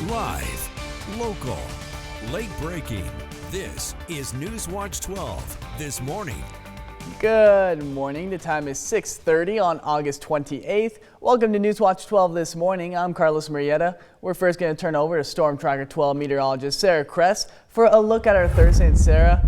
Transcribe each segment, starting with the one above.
Live, local, late breaking. This is Newswatch 12 this morning. Good morning. The time is 6:30 on August 28th. Welcome to Newswatch 12 this morning. I'm Carlos Murrieta. We're first going to turn over to Storm Tracker 12 meteorologist Sarah Kress for a look at our Thursday. And Sarah,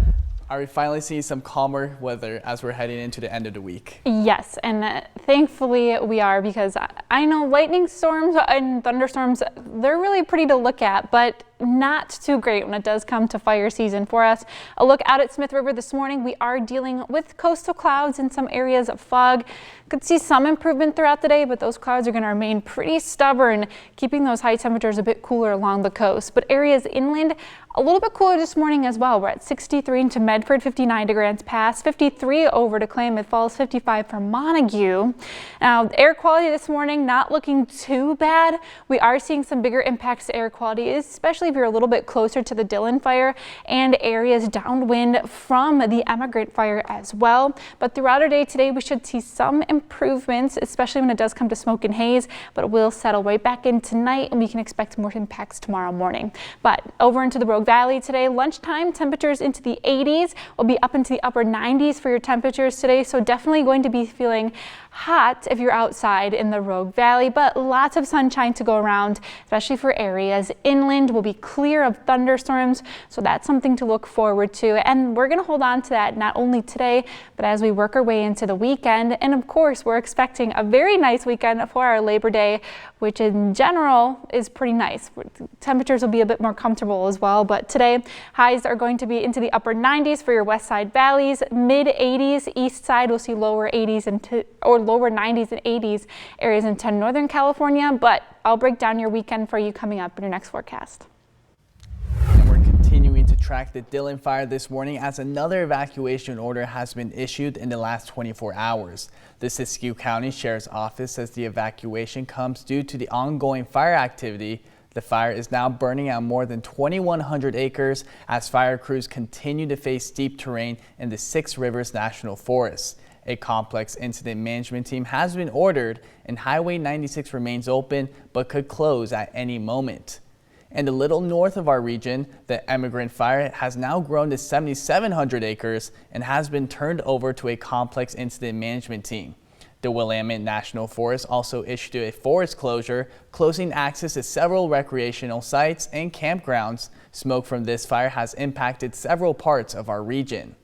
are we finally seeing some calmer weather as we're heading into the end of the week? Yes, and thankfully we are, because I know lightning storms and thunderstorms, they're really pretty to look at, but not too great when it does come to fire season for us. A look out at Smith River this morning, we are dealing with coastal clouds and some areas of fog. Could see some improvement throughout the day, but those clouds are going to remain pretty stubborn, keeping those high temperatures a bit cooler along the coast. But areas inland, a little bit cooler this morning as well. We're at 63 into Medford, 59 to Grants Pass, 53 over to Klamath Falls, 55 for Montague. Now, air quality this morning not looking too bad. We are seeing some bigger impacts to air quality, especially if you're a little bit closer to the Dillon fire and areas downwind from the Emigrant fire as well. But throughout our day today, we should see some improvements, especially when it does come to smoke and haze, but it will settle right back in tonight, and we can expect more impacts tomorrow morning. But over into the Rogue Valley today, lunchtime temperatures into the 80s. We'll be up into the upper 90s for your temperatures today, so definitely going to be feeling hot if you're outside in the Rogue Valley, but lots of sunshine to go around, especially for areas inland. Will be clear of thunderstorms, so that's something to look forward to, and we're going to hold on to that not only today, but as we work our way into the weekend. And of course, we're expecting a very nice weekend for our Labor Day, which in general is pretty nice. Temperatures will be a bit more comfortable as well, but today highs are going to be into the upper 90s for your west side valleys, mid 80s. East side will see lower 80s or lower 90s and 80s areas into Northern California, but I'll break down your weekend for you coming up in your next forecast. And we're continuing to track the Dillon fire this morning as another evacuation order has been issued in the last 24 hours. The Siskiyou County Sheriff's Office says the evacuation comes due to the ongoing fire activity. The fire is now burning out more than 2,100 acres as fire crews continue to face steep terrain in the Six Rivers National Forest. A complex incident management team has been ordered, and Highway 96 remains open but could close at any moment. And a little north of our region, the Emigrant fire has now grown to 7,700 acres and has been turned over to a complex incident management team. The Willamette National Forest also issued a forest closure, closing access to several recreational sites and campgrounds. Smoke from this fire has impacted several parts of our region.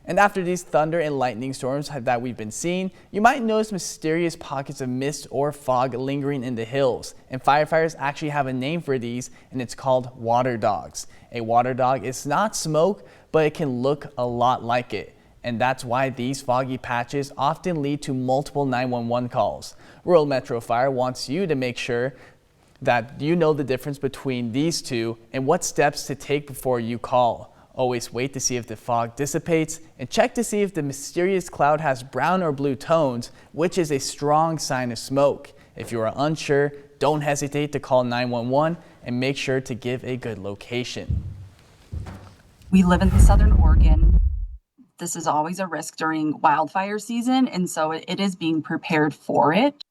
And after these thunder and lightning storms that we've been seeing, you might notice mysterious pockets of mist or fog lingering in the hills. And firefighters actually have a name for these, and it's called water dogs. A water dog is not smoke, but it can look a lot like it. And that's why these foggy patches often lead to multiple 911 calls. Rural Metro Fire wants you to make sure that you know the difference between these two and what steps to take before you call. Always wait to see if the fog dissipates and check to see if the mysterious cloud has brown or blue tones, which is a strong sign of smoke. If you are unsure, don't hesitate to call 911 and make sure to give a good location. We live in Southern Oregon. This is always a risk during wildfire season, and so it is being prepared for it.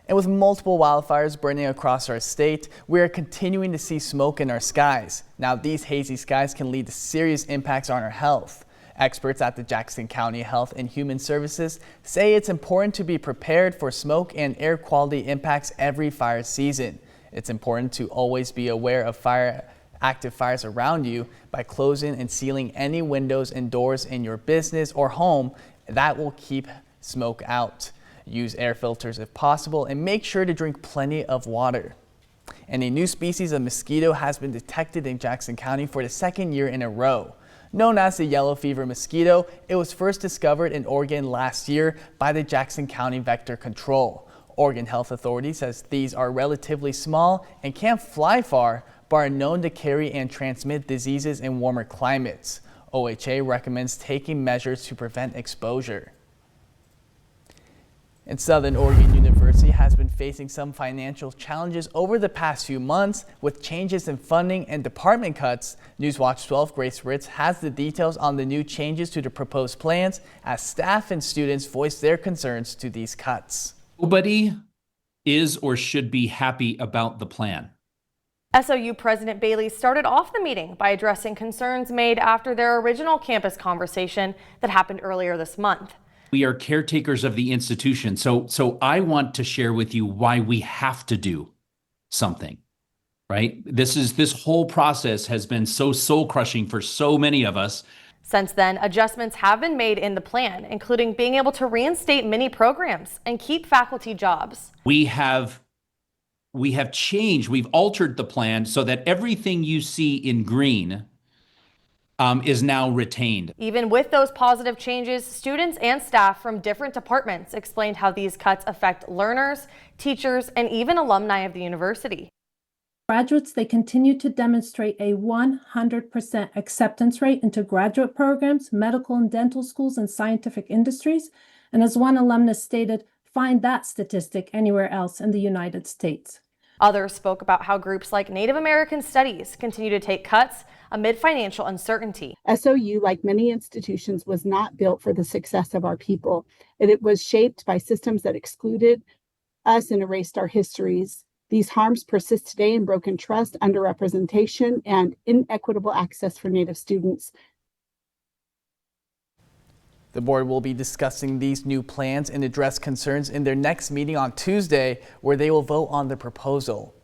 And with multiple wildfires burning across our state, we are continuing to see smoke in our skies. Now, these hazy skies can lead to serious impacts on our health. Experts at the Jackson County Health and Human Services say it's important to be prepared for smoke and air quality impacts every fire season. It's important to always be aware of active fires around you by closing and sealing any windows and doors in your business or home. That will keep smoke out. Use air filters if possible, and make sure to drink plenty of water. And a new species of mosquito has been detected in Jackson County for the second year in a row. Known as the yellow fever mosquito, it was first discovered in Oregon last year by the Jackson County Vector Control. Oregon Health Authority says these are relatively small and can't fly far, but are known to carry and transmit diseases in warmer climates. OHA recommends taking measures to prevent exposure. And Southern Oregon University has been facing some financial challenges over the past few months with changes in funding and department cuts. Newswatch 12 Grace Ritz has the details on the new changes to the proposed plans as staff and students voice their concerns to these cuts. Nobody is or should be happy about the plan. SOU President Bailey started off the meeting by addressing concerns made after their original campus conversation that happened earlier this month. We are caretakers of the institution, so I want to share with you why we have to do something, right? This whole process has been so soul-crushing for so many of us. Since then, adjustments have been made in the plan, including being able to reinstate many programs and keep faculty jobs. We have changed, we've altered the plan so that everything you see in green is now retained. Even with those positive changes, students and staff from different departments explained how these cuts affect learners, teachers, and even alumni of the university. Graduates, they continue to demonstrate a 100% acceptance rate into graduate programs, medical and dental schools, and scientific industries. And as one alumnus stated, find that statistic anywhere else in the United States. Others spoke about how groups like Native American Studies continue to take cuts amid financial uncertainty. SOU, like many institutions, was not built for the success of our people. It was shaped by systems that excluded us and erased our histories. These harms persist today in broken trust, underrepresentation, and inequitable access for Native students. The board will be discussing these new plans and address concerns in their next meeting on Tuesday, where they will vote on the proposal.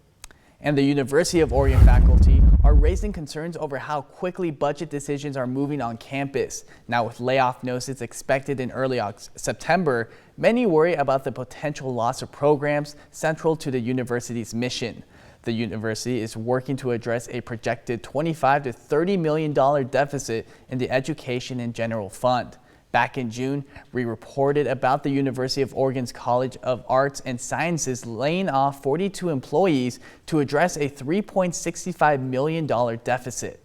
And the University of Oregon faculty are raising concerns over how quickly budget decisions are moving on campus. Now, with layoff notices expected in early September, many worry about the potential loss of programs central to the university's mission. The university is working to address a projected $25 to $30 million deficit in the Education and General Fund. Back in June, we reported about the University of Oregon's College of Arts and Sciences laying off 42 employees to address a $3.65 million deficit.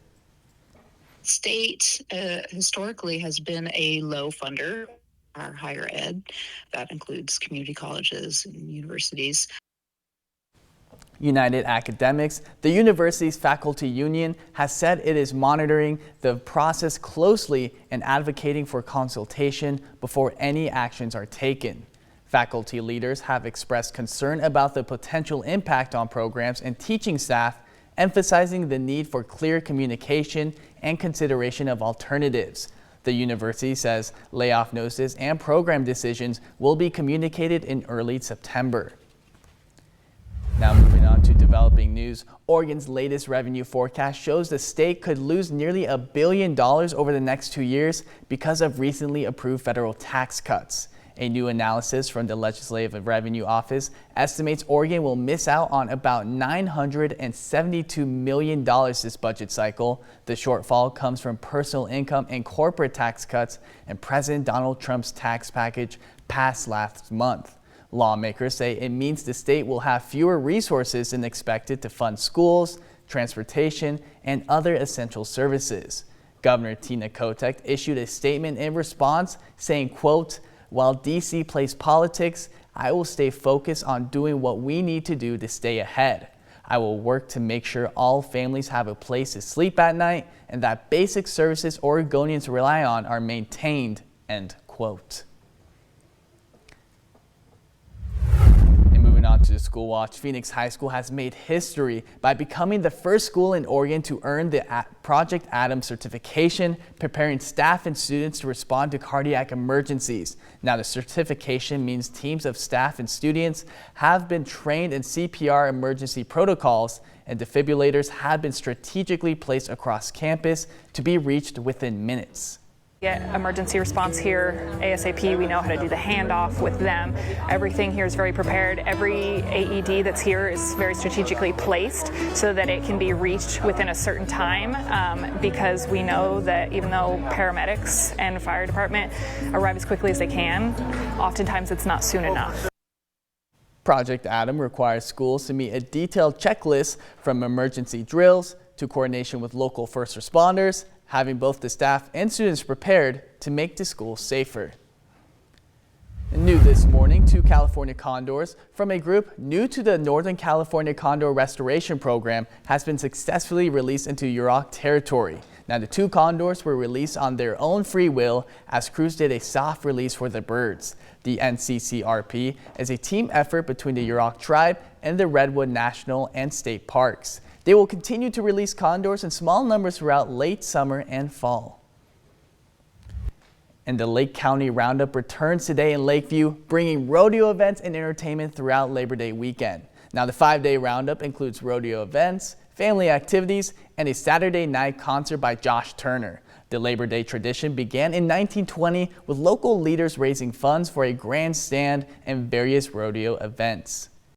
State historically has been a low funder for higher ed. That includes community colleges and universities. United Academics, the university's faculty union, has said it is monitoring the process closely and advocating for consultation before any actions are taken. Faculty leaders have expressed concern about the potential impact on programs and teaching staff, emphasizing the need for clear communication and consideration of alternatives. The university says layoff notices and program decisions will be communicated in early September. Now moving on to developing news, Oregon's latest revenue forecast shows the state could lose nearly $1 billion over the next 2 years because of recently approved federal tax cuts. A new analysis from the Legislative Revenue Office estimates Oregon will miss out on about $972 million this budget cycle. The shortfall comes from personal income and corporate tax cuts and President Donald Trump's tax package passed last month. Lawmakers say it means the state will have fewer resources than expected to fund schools, transportation, and other essential services. Governor Tina Kotek issued a statement in response saying, quote, "While D.C. plays politics, I will stay focused on doing what we need to do to stay ahead. I will work to make sure all families have a place to sleep at night and that basic services Oregonians rely on are maintained," end quote. On to the School Watch, Phoenix High School has made history by becoming the first school in Oregon to earn the Project Adam certification, preparing staff and students to respond to cardiac emergencies. Now, the certification means teams of staff and students have been trained in CPR emergency protocols, and defibrillators have been strategically placed across campus to be reached within minutes. Get emergency response here ASAP. We know how to do the handoff with them. Everything here is very prepared. Every AED that's here is very strategically placed so that it can be reached within a certain time, because we know that even though paramedics and fire department arrive as quickly as they can, oftentimes it's not soon enough. Project Adam requires schools to meet a detailed checklist from emergency drills to coordination with local first responders, having both the staff and students prepared to make the school safer. New This morning, 2 California condors from a group new to the Northern California Condor Restoration Program has been successfully released into Yurok territory. Now, the 2 condors were released on their own free will as crews did a soft release for the birds. The NCCRP is a team effort between the Yurok tribe and the Redwood National and State Parks. They will continue to release condors in small numbers throughout late summer and fall. And the Lake County Roundup returns today in Lakeview, bringing rodeo events and entertainment throughout Labor Day weekend. Now, the 5-day roundup includes rodeo events, family activities, and a Saturday night concert by Josh Turner. The Labor Day tradition began in 1920 with local leaders raising funds for a grandstand and various rodeo events.